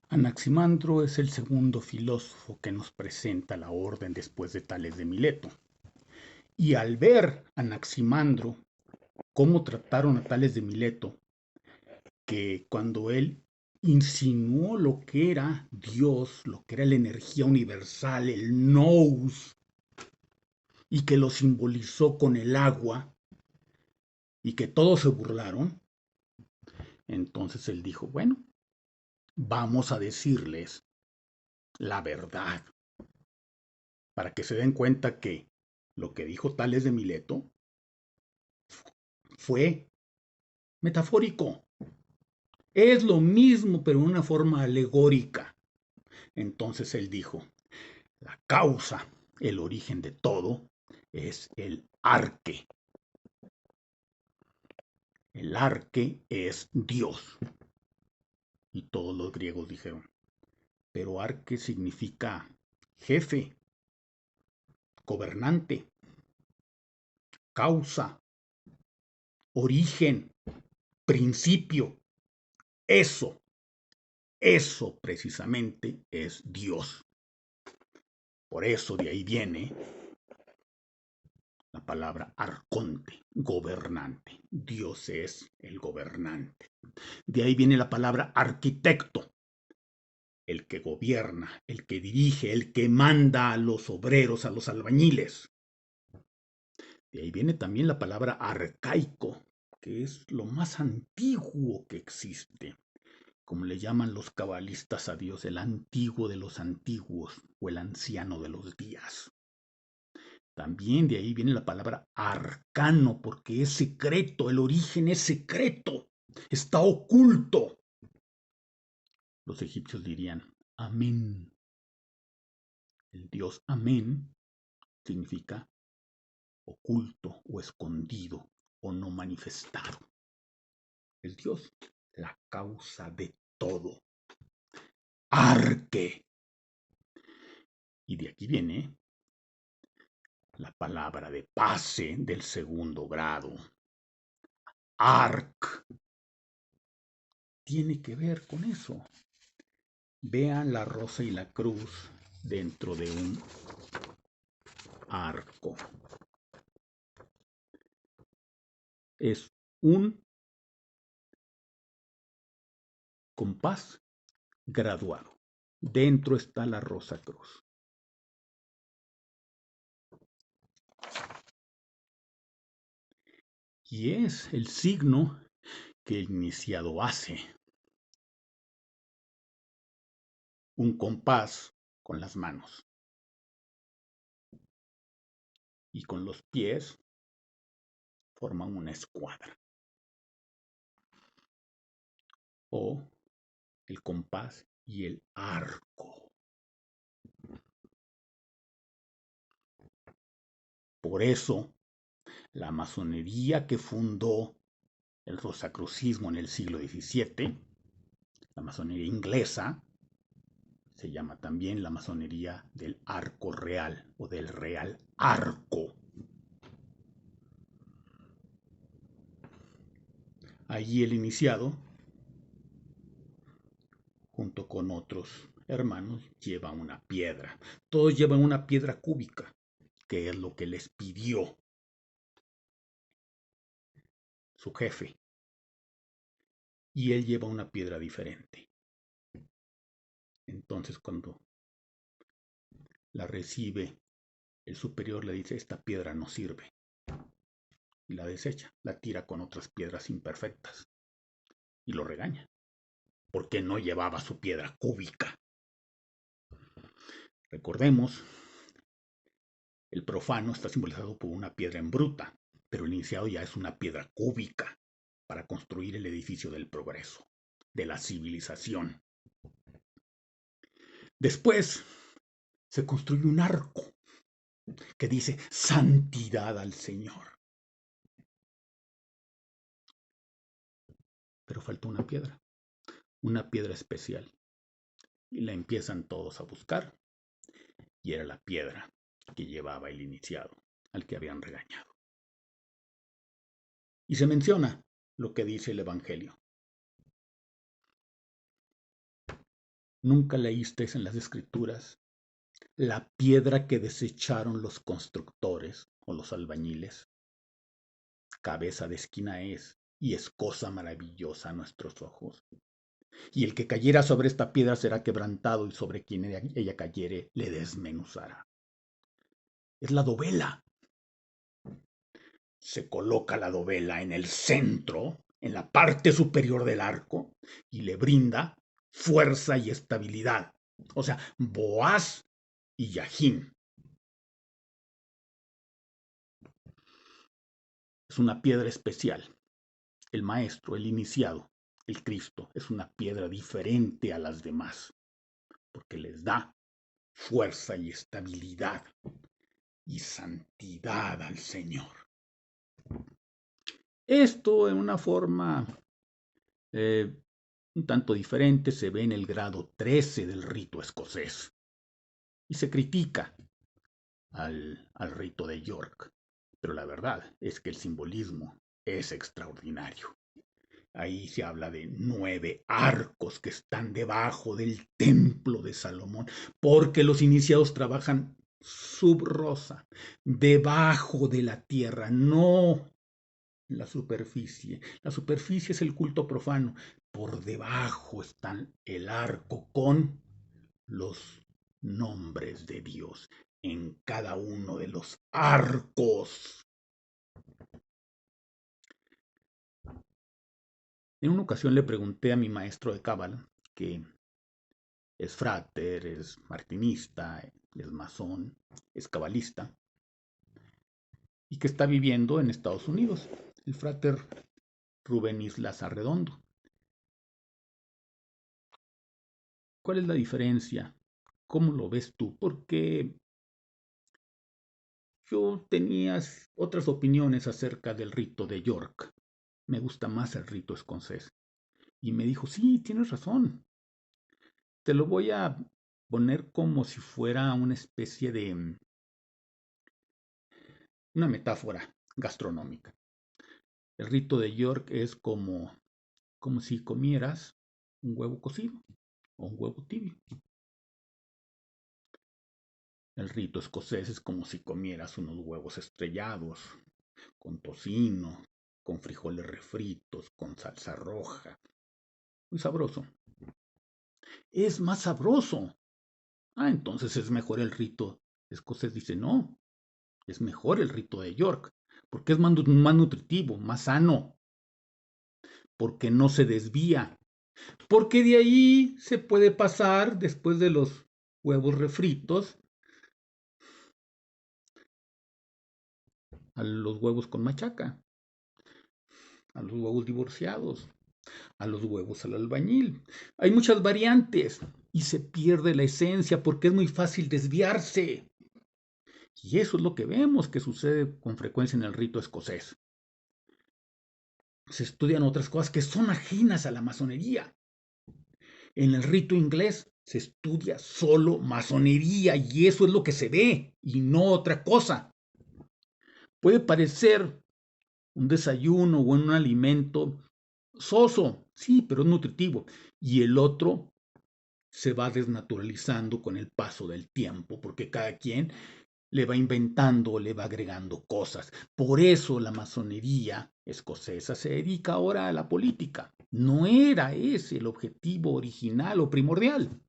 Anaximandro es el segundo filósofo que nos presenta la orden después de Tales de Mileto. Y al ver Anaximandro cómo trataron a Tales de Mileto, que cuando él insinuó lo que era Dios, lo que era la energía universal, el nous, y que lo simbolizó con el agua, y que todos se burlaron, entonces él dijo, bueno, vamos a decirles la verdad, para que se den cuenta que lo que dijo Tales de Mileto fue metafórico. Es lo mismo, pero en una forma alegórica. Entonces él dijo, la causa, el origen de todo, es el arque. El arque es Dios. Y todos los griegos dijeron, pero arque significa jefe, gobernante, causa, origen, principio. Eso, eso precisamente es Dios. Por eso de ahí viene la palabra arconte, gobernante. Dios es el gobernante. De ahí viene la palabra arquitecto, el que gobierna, el que dirige, el que manda a los obreros, a los albañiles. De ahí viene también la palabra arcaico, que es lo más antiguo que existe, como le llaman los cabalistas a Dios, el antiguo de los antiguos o el anciano de los días. También de ahí viene la palabra arcano, porque es secreto, el origen es secreto, está oculto. Los egipcios dirían amén. El dios amén significa oculto o escondido o no manifestado. El dios, la causa de todo. Arque. Y de aquí viene la palabra de pase del segundo grado. Arc. Tiene que ver con eso. Vean la rosa y la cruz dentro de un arco. Es un compás graduado. Dentro está la rosa cruz. Y es el signo que el iniciado hace. Un compás con las manos. Y con los pies forman una escuadra. O el compás y el arco. Por eso, la masonería que fundó el rosacrucismo en el siglo XVII, la masonería inglesa, se llama también la masonería del arco real o del real arco. Allí el iniciado, junto con otros hermanos, lleva una piedra. Todos llevan una piedra cúbica, que es lo que les pidió su jefe. Y él lleva una piedra diferente. Entonces, cuando la recibe, el superior le dice, esta piedra no sirve. Y la desecha, la tira con otras piedras imperfectas. Y lo regaña, porque no llevaba su piedra cúbica. Recordemos, el profano está simbolizado por una piedra en bruta, pero el iniciado ya es una piedra cúbica para construir el edificio del progreso, de la civilización. Después se construye un arco que dice santidad al Señor. Pero falta una piedra especial. Y la empiezan todos a buscar. Y era la piedra que llevaba el iniciado, al que habían regañado. Y se menciona lo que dice el Evangelio. ¿Nunca leísteis en las Escrituras la piedra que desecharon los constructores o los albañiles? Cabeza de esquina es, y es cosa maravillosa a nuestros ojos. Y el que cayera sobre esta piedra será quebrantado, y sobre quien ella cayere le desmenuzará. Es la dovela. Se coloca la dovela en el centro, en la parte superior del arco, y le brinda fuerza y estabilidad. O sea, Boaz y Yajín. Es una piedra especial. El maestro, el iniciado, el Cristo, es una piedra diferente a las demás, porque les da fuerza y estabilidad y santidad al Señor. Esto en una forma un tanto diferente se ve en el grado 13 del rito escocés y se critica al rito de York, pero la verdad es que el simbolismo es extraordinario. Ahí se habla de 9 arcos que están debajo del templo de Salomón, porque los iniciados trabajan sub rosa, debajo de la tierra, no en la superficie. La superficie es el culto profano. Por debajo está el arco con los nombres de Dios en cada uno de los arcos. En una ocasión le pregunté a mi maestro de cábala, que es frater, es martinista, es masón, es cabalista, y que está viviendo en Estados Unidos, el frater Rubén Islas Arredondo. ¿Cuál es la diferencia? ¿Cómo lo ves tú? Porque yo tenía otras opiniones acerca del rito de York. Me gusta más el rito escocés. Y me dijo, sí, tienes razón. Te lo voy a poner como si fuera una especie de una metáfora gastronómica. El rito de York es como si comieras un huevo cocido o un huevo tibio. El rito escocés es como si comieras unos huevos estrellados, con tocino, con frijoles refritos, con salsa roja. Muy sabroso. Es más sabroso. Ah, entonces es mejor el rito escocés. Dice, no, es mejor el rito de York, porque es más nutritivo, más sano, porque no se desvía, porque de ahí se puede pasar, después de los huevos refritos, a los huevos con machaca, a los huevos divorciados, a los huevos al albañil. Hay muchas variantes y se pierde la esencia porque es muy fácil desviarse. Y eso es lo que vemos que sucede con frecuencia en el rito escocés. Se estudian otras cosas que son ajenas a la masonería. En el rito inglés se estudia solo masonería y eso es lo que se ve y no otra cosa. Puede parecer un desayuno o un alimento soso, sí, pero es nutritivo. Y el otro se va desnaturalizando con el paso del tiempo, porque cada quien le va inventando, le va agregando cosas. Por eso la masonería escocesa se dedica ahora a la política. No era ese el objetivo original o primordial.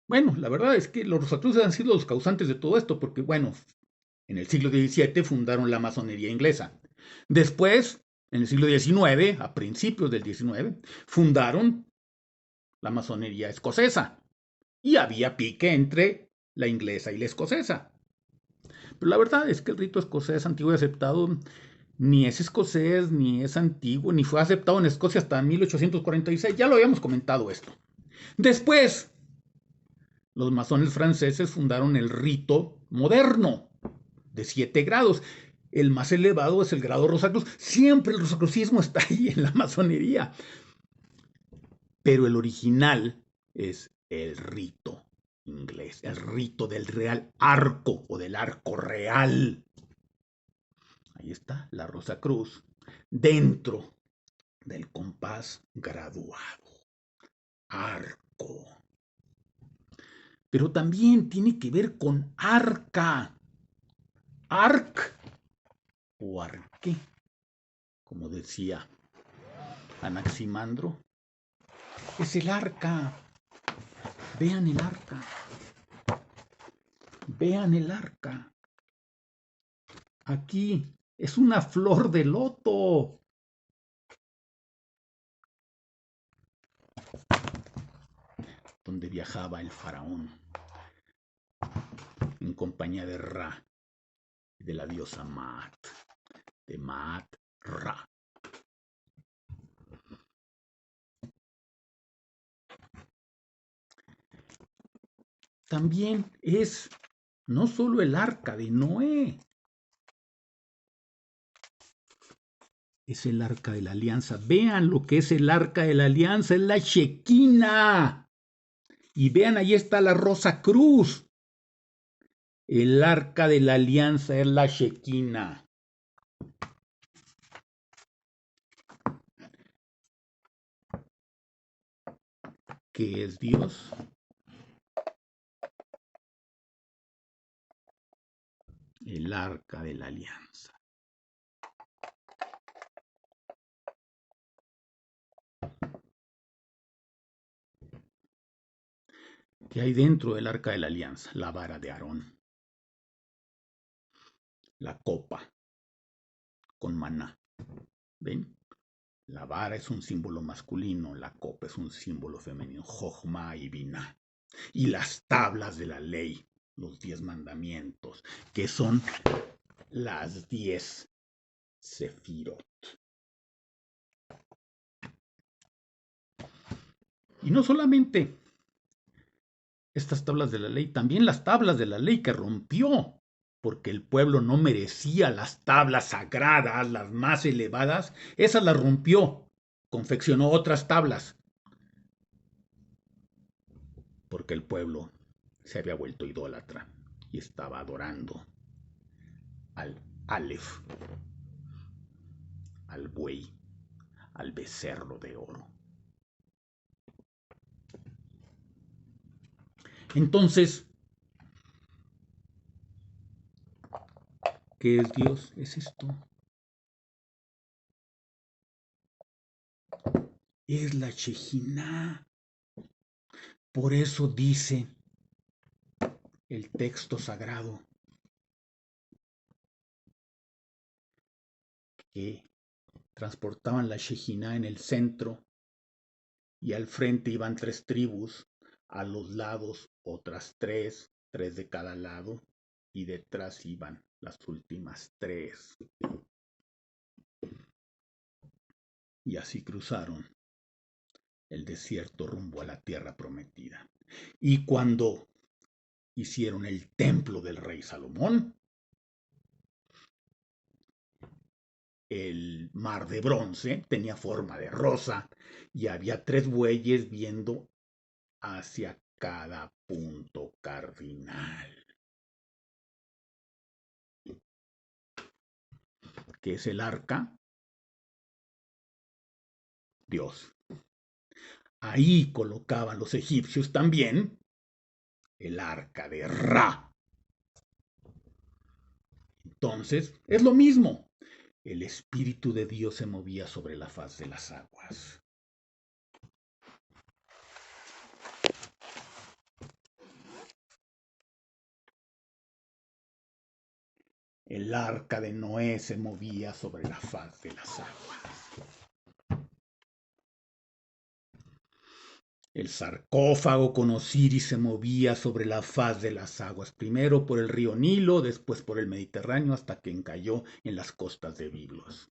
Bueno, la verdad es que los Rosacruces han sido los causantes de todo esto, porque, bueno, en el siglo XVII fundaron la masonería inglesa. Después, en el siglo XIX, a principios del XIX, fundaron la masonería escocesa. Y había pique entre la inglesa y la escocesa. Pero la verdad es que el rito escocés antiguo y aceptado ni es escocés, ni es antiguo, ni fue aceptado en Escocia hasta 1846. Ya lo habíamos comentado esto. Después, los masones franceses fundaron el rito moderno de 7 grados. El más elevado es el grado Rosacruz. Siempre el rosacrucismo está ahí en la masonería. Pero el original es el rito inglés, el rito del real arco o del arco real. Ahí está la Rosacruz dentro del compás graduado. arco. Pero también tiene que ver con arca. Arc o arque, como decía Anaximandro, es el arca. Vean el arca. Vean el arca. Aquí es una flor de loto. Donde viajaba el faraón en compañía de Ra, de la diosa Maat, de Maat Ra. También es no solo el arca de Noé, es el arca de la alianza. Vean lo que es el arca de la alianza, es la Shequina. Y vean, ahí está la Rosa Cruz. El arca de la alianza es la Shequina. ¿Qué es Dios? El arca de la alianza. ¿Qué hay dentro del arca de la alianza? La vara de Aarón, la copa con maná. ¿Ven? La vara es un símbolo masculino, la copa es un símbolo femenino, Jochma y Binah. Y las tablas de la ley, los 10 mandamientos, que son las 10 sefirot. Y no solamente estas tablas de la ley, también las tablas de la ley que rompió, porque el pueblo no merecía las tablas sagradas, las más elevadas, esas las rompió, confeccionó otras tablas, porque el pueblo se había vuelto idólatra y estaba adorando al Aleph, al buey, al becerro de oro. Entonces, ¿qué es Dios? Es esto. Es la Shejiná. Por eso dice el texto sagrado que transportaban la Shejiná en el centro y al frente iban 3 tribus, a los lados otras 3, 3 de cada lado, y detrás iban las últimas 3. Y así cruzaron el desierto rumbo a la tierra prometida. Y cuando hicieron el templo del rey Salomón, el mar de bronce tenía forma de rosa y había 3 bueyes viendo hacia cada punto cardinal. ¿Qué es el arca? Dios. Ahí colocaban los egipcios también el arca de Ra. Entonces, es lo mismo. El Espíritu de Dios se movía sobre la faz de las aguas. El arca de Noé se movía sobre la faz de las aguas. El sarcófago con Osiris se movía sobre la faz de las aguas, primero por el río Nilo, después por el Mediterráneo, hasta que encalló en las costas de Biblos.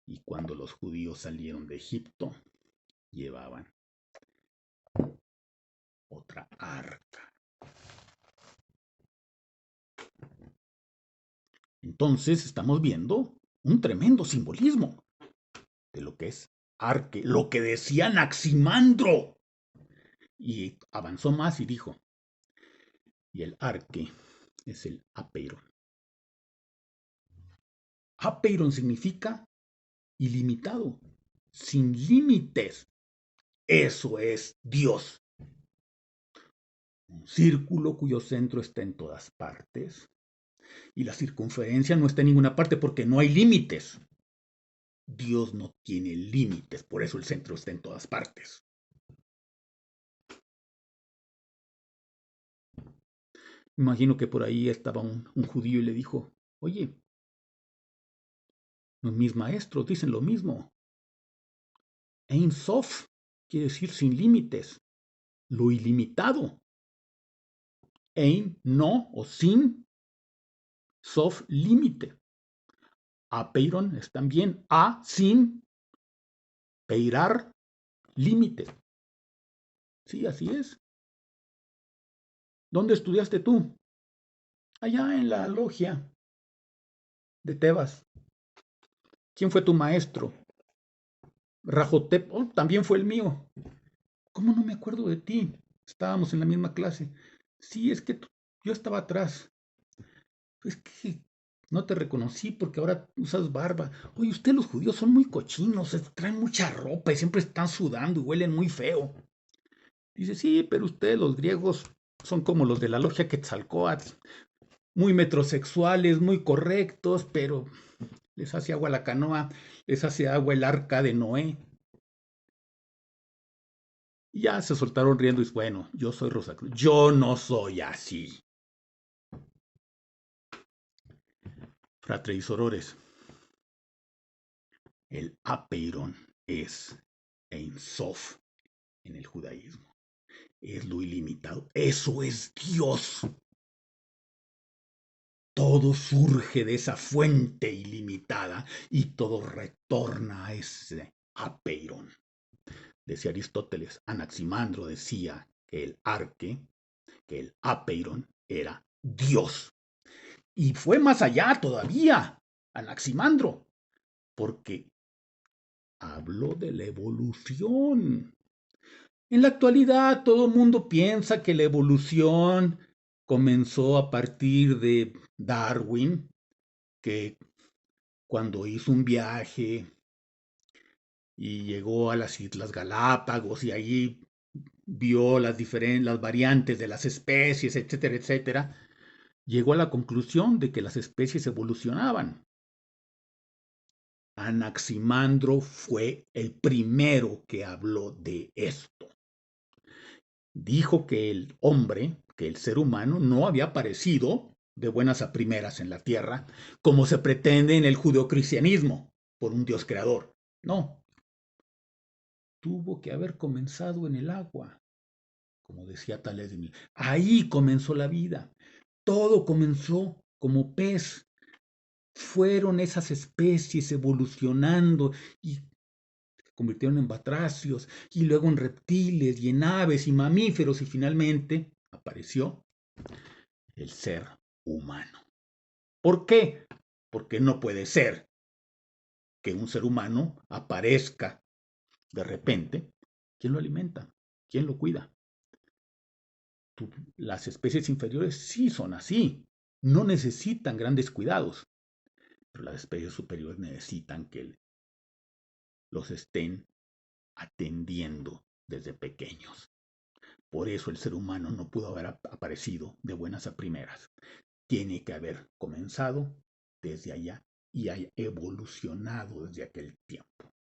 Y cuando los judíos salieron de Egipto, llevaban otra arca. Entonces estamos viendo un tremendo simbolismo de lo que es arque, lo que decía Anaximandro. Y avanzó más y dijo, y el arque es el apeiron. Apeiron significa ilimitado, sin límites. Eso es Dios. Un círculo cuyo centro está en todas partes y la circunferencia no está en ninguna parte porque no hay límites. Dios no tiene límites, por eso el centro está en todas partes. Imagino que por ahí estaba un judío y le dijo, oye, mis maestros dicen lo mismo. Ein Sof quiere decir sin límites, lo ilimitado. Ein, no o sin, Sof, límite. Apeiron es también a, sin, peirar, límite. Sí, así es. ¿Dónde estudiaste tú? Allá en la logia de Tebas. ¿Quién fue tu maestro? Rajotep, oh, también fue el mío. ¿Cómo no me acuerdo de ti? Estábamos en la misma clase. Sí, es que yo estaba atrás. Es que no te reconocí porque ahora usas barba. Oye, ustedes los judíos son muy cochinos, traen mucha ropa y siempre están sudando y huelen muy feo. Dice, sí, pero ustedes los griegos son como los de la logia Quetzalcóatl, muy metrosexuales, muy correctos, pero les hace agua la canoa, les hace agua el arca de Noé. Y ya se soltaron riendo y bueno, yo soy Rosacruz. Yo no soy así. Fratre y sorores, el apeiron es Ein Sof en el judaísmo. Es lo ilimitado. Eso es Dios. Todo surge de esa fuente ilimitada y todo retorna a ese apeiron. Decía Aristóteles, Anaximandro decía que el arque, que el apeiron era Dios. Y fue más allá todavía, Anaximandro, porque habló de la evolución. En la actualidad todo el mundo piensa que la evolución comenzó a partir de Darwin, que cuando hizo un viaje y llegó a las Islas Galápagos y allí vio las variantes de las especies, etcétera, etcétera, llegó a la conclusión de que las especies evolucionaban. Anaximandro fue el primero que habló de esto. Dijo que el hombre, que el ser humano, no había aparecido de buenas a primeras en la tierra, como se pretende en el judeocristianismo, por un Dios creador. No. Tuvo que haber comenzado en el agua, como decía Tales de Milet. Ahí comenzó la vida. Todo comenzó como pez. Fueron esas especies evolucionando y se convirtieron en batracios y luego en reptiles y en aves y mamíferos y finalmente apareció el ser humano. ¿Por qué? Porque no puede ser que un ser humano aparezca de repente. ¿Quién lo alimenta? ¿Quién lo cuida? Las especies inferiores sí son así, no necesitan grandes cuidados, pero las especies superiores necesitan que los estén atendiendo desde pequeños. Por eso el ser humano no pudo haber aparecido de buenas a primeras. Tiene que haber comenzado desde allá y haya evolucionado desde aquel tiempo.